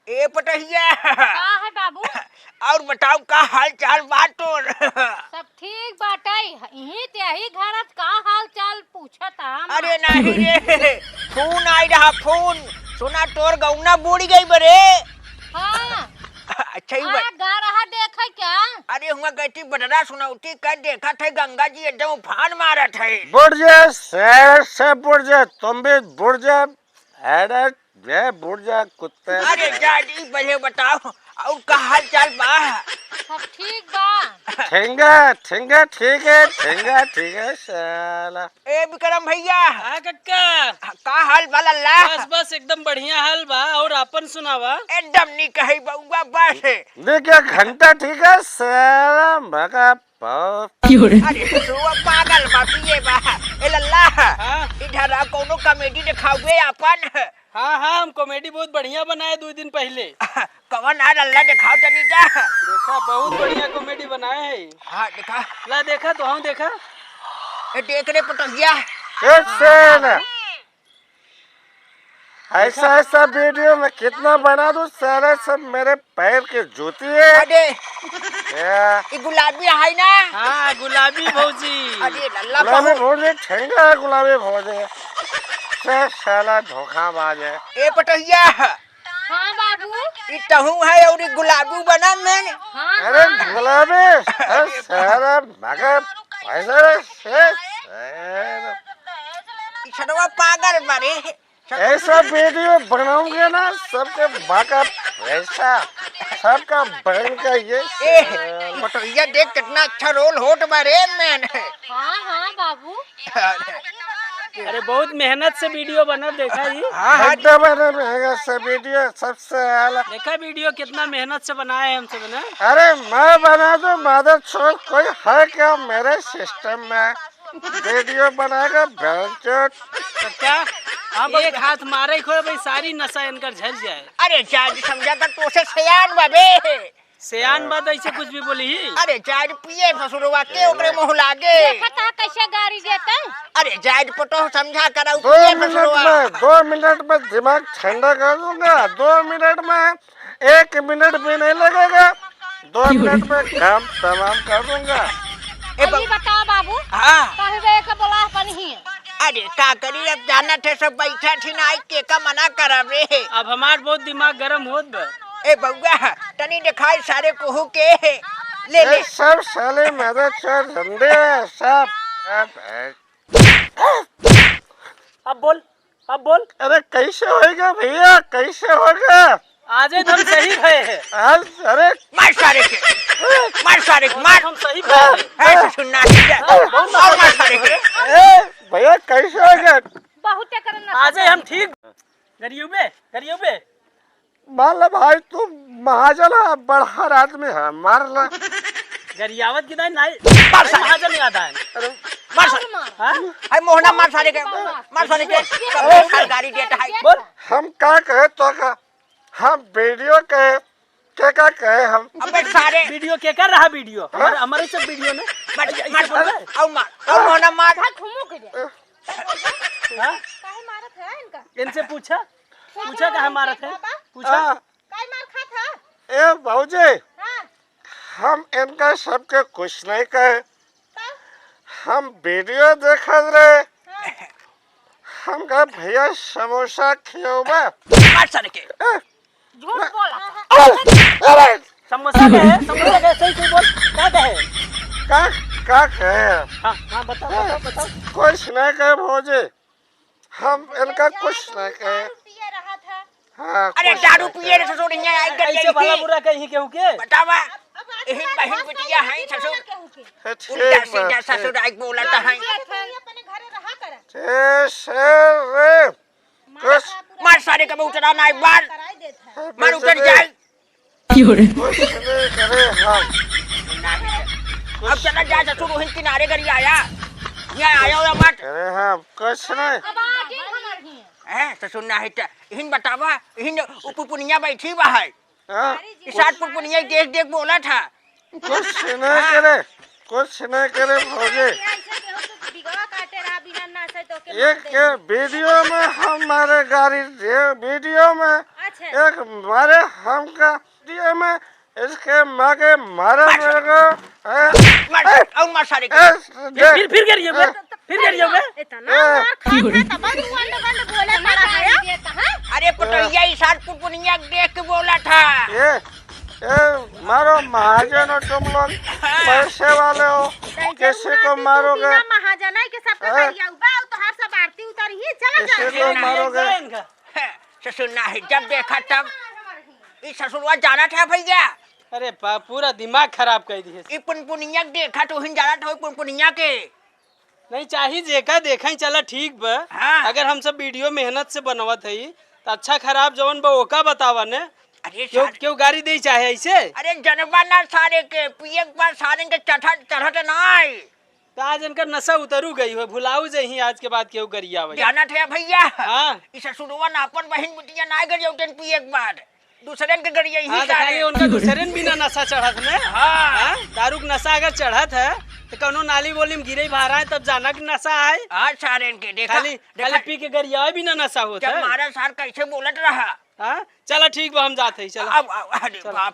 ए पटहिया का है बाबू? और बताओ का हाल चाल बात तोर? सब ठीक बाटई। यही तेही घरत का हाल चाल पूछता हम। अरे नहीं रे, फोन आई रहा फोन। सुना तोर गौना बुड़ गई बरे। हाँ अच्छा ही हाँ, गा रहा देखे क्या? अरे हुआ गई बडरा सुनौती कर देखा थे गंगा जी एकदम उफान मारा थे। बुढ़ जा से बुढ़ जा, तुम भी बुढ़ जा। एडट ये बुढ़ जा कुत्ते। अरे जाडी पहले बताओ और का हाल चाल बा? सब ठीक बा। ठेंगा ठेंगा ठीक है, ठेंगा ठीक है साला। ए विक्रम भैया हाँ कक्का, का हाल बा लल्ला? बस बस एकदम बढ़िया हाल बा। और अपन सुनावा। एकदम नहीं कही बउआ बस। देखिए घंटा ठीक है साला मगा बहुत। अरे सुआ पागल बा पिए बा। ए लल्ला हाँ इधर आ कोनो कॉमेडी दिखाओगे अपन? हाँ हाँ, हम कॉमेडी बहुत बढ़िया बनाए 2 दिन पहले। कवन आ लल्ला दिखाओ तनी जा। देखा बहुत बढ़िया कॉमेडी बनाए है। हाँ दिखा। ला देखा तो हम देखा। ए देख रे पटहिया। ए साला ऐसा ऐसा वीडियो में कितना बना दूं साला, सब मेरे पैर के जूती है। अरे क्या ये गुलाबी है ना? हाँ गुलाबी भौजी। अरे लल्ला गुलाबी बहुत। भोजे ठेंगा गुलाबी भोजे साला धोखाबाज है। ए पटहिया हाँ बाबू। ये तहु है और ये गुलाबी बना मैं। हाँ अरे हाँ। गुलाबी साला मगा पैसा छड़वा पागल मारे। ऐसा वीडियो बनाऊंगे ना सबके बाका पैसा सबका बहन का ये ए पटहिया देख कितना अच्छा रोल होट मारे मैंने। हाँ हाँ बाबू। अरे बहुत मेहनत से वीडियो बना, देखा ही। हाँ एकदम महंगा सा वीडियो सबसे आला। देखा वीडियो कितना मेहनत से बनाए हम सब ने। अरे मैं बना दूं मदर छोड़, कोई है क्या मेरे सिस्टम में वीडियो बनाएगा बेंचोट? तो क्या हम एक हाथ मारे खो भाई सारी नशा इनकर झड़ जाए। अरे चाय समझा कर तो से सयान बाबे। सियान बात ऐसे कुछ भी बोली ही। अरे चाय पिए ससुरवा के ओकरे मुंह लागे। देखता कैसे गाड़ी देते? अरे चाय पटो समझा कर 2 मिनट में दिमाग ठंडा कर दूंगा। 2 मिनट में 1 मिनट भी नहीं लगेगा। 2 मिनट में काम तमाम कर दूंगा। अभी बताओ बाबू। हाँ कहवे के बोला नहीं। अरे का करी अब जाना थे सब बैठा थी ना के का मना करब रे। अब हमार बहुत दिमाग गरम होत बा। ए बउआ तनी दिखाई सारे कोहू के ले ले। ये सब साले मेरे छोड़ धंधे हैं सब। अब बोल। अरे कैसे होएगा भैया, कैसे होगा? आज हम सही भय है। आज अरे मार सारे के मार। हम सही भय है। ऐसे सुनना है और मार सारे के। भैया कैसे होगा? बहुत करना। आज हम ठीक गरियोबे मान लो भाई तू महाजन है, बड़ा आदमी है, मार ला। गरियावत की नहीं मार सारे। महाजन याद आए। मार सारे। हाँ हाय मोहना मार सारे के। मार सारे के। कब गाड़ी देता है। बोल। हम क्या कहे तो का, हम वीडियो कहे क्या कहे हम? अबे सारे वीडियो क्या कर रहा वीडियो हमारे सब वीडियो ने। और मोहना मार। घूमो के दे। हाँ? काहे मारत है इनका? इनसे पूछा कहा मारत है। पूछा काहे मार खा था? ए भाऊजी हाँ हम इनका सबके कुछ नहीं कहे, हम वीडियो देखा रहे। हम कहा भैया समोसा खियोबा। मार सारे के। झूठ बोला। अरे समोसा क्या है? समोसा क्या? सही बोल। क्या कहे? क्या कहे? हाँ बताओ। कुछ नहीं कहे भाऊजी, हम इनका कुछ नहीं कहे। पिए रहा था। हाँ, अरे कुछ दारू नहीं पिए रे ससुर यहाँ आई कर ऐसे भला बुरा कहीं केहू के। बतावा एहिन बहन बिटिया है ससुर। कहे। उल्टा ठीक सीधा बात है। ससुर आई बोला था है। अपने घरे रहा कर। रे कुछ मार सारे का उतरा ना एक बार। कराई देता है। मार उतर जाए। कुछ नहीं करे हम। अब चला जा ससुर वहीं किनारे करी आया। यहाँ आया हुआ मत। अरे हम कुछ नहीं। अब आगे हमर ही। हैं ससुर ना है तो इहिन बतावा इहिन उपुपुनिया बैठी बा है। हाँ, साथ पुपुनिया देख देख बोला था। कुछ नहीं करे, कुछ नहीं करे भाऊजी। ऐसे के हो तो बिगवा काटे रहा बिना नाचे तो के ये के वीडियो में हमारे गाड़ी वीडियो में अच्छा। एक मारे हमका दिए में इसके माँ के मारे मेरे को और मार सारे के। फिर गिरियो बे फिर गिरियो बे इतना मार खा खा तब गंड गंड बोले पड़ा है अरे पटोहिया इस साल पुनपुनिया देख के बोला था। ये मारो महाजन हो तुम लोग, पैसे वाले हो, किसी को मारोगे महाजन है के सबके करिया बा तो हर सब आरती उतारी ही चला जा किसी को मारोगे। ससुर नहीं जब देखा तब इस ससुरवा जाना था भैया। अरे पूरा दिमाग खराब कर दिए। ये पुनपुनिया देखा तो हिन जाना था पुनपुनिया के नहीं चाहिए जेका देखा ही चला ठीक बा। हाँ। अगर हम सब वीडियो मेहनत से बनवत है तो अच्छा खराब जवन बा ओका बतावा ने। अरे क्यों गाड़ी दे चाहे ऐसे। अरे जनबा ना सारे के पिए बार सारे के चढ़त नहीं तो आज इनका नशा उतरू गई हो भुलाऊ जही आज के बाद केहू गरिया वही। जाना था भैया। हाँ। इस ससुरवा ना अपन बहन बिटिया ना गरिया उठन पिए एक बार दूसरे के गरिया ही हाँ, तो खाली उनका दूसरे ने बिना नशा चढ़त ने। हाँ। दारू का नशा अगर चढ़त है तो कौनो नाली बोली में गिरे भारा है तब जाना कि नशा है। आज सारे के देखा खाली पी के गरिया बिना नशा होता जब है। हमारा सार कैसे बोलत रहा। हाँ चला ठीक बा हम जाते ही चला। अब अरे बाप